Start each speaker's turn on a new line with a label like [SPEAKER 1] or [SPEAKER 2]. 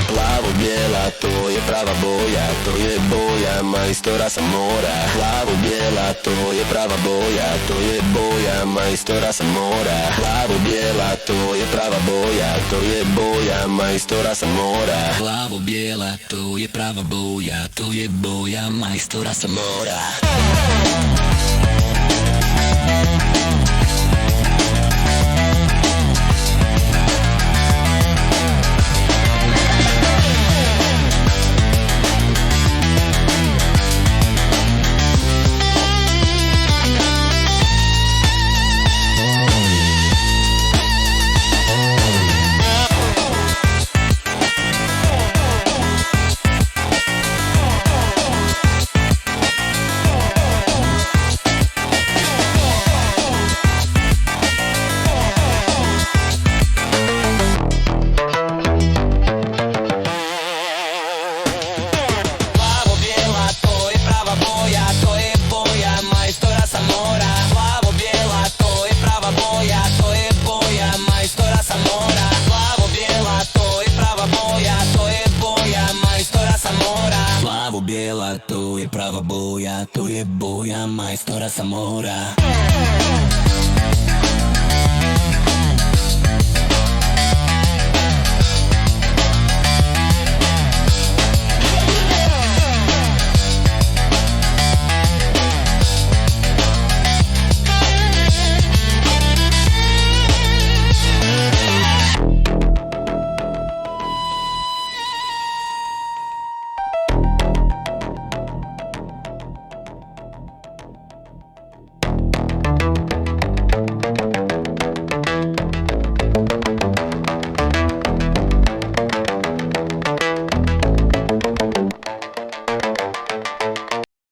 [SPEAKER 1] Plavo-bijela, to je prava boja, to je boja majstora sa mora. Plavo-bijela, to je prava boja, to je boja majstora sa mora. Plavo-bijela, to je prava boja, to je boja majstora sa mora. Plavo-bijela, to je prava boja, to je boja majstora sa mora. Plavo-bijela, to je prava boja, to je boja majstora sa mora.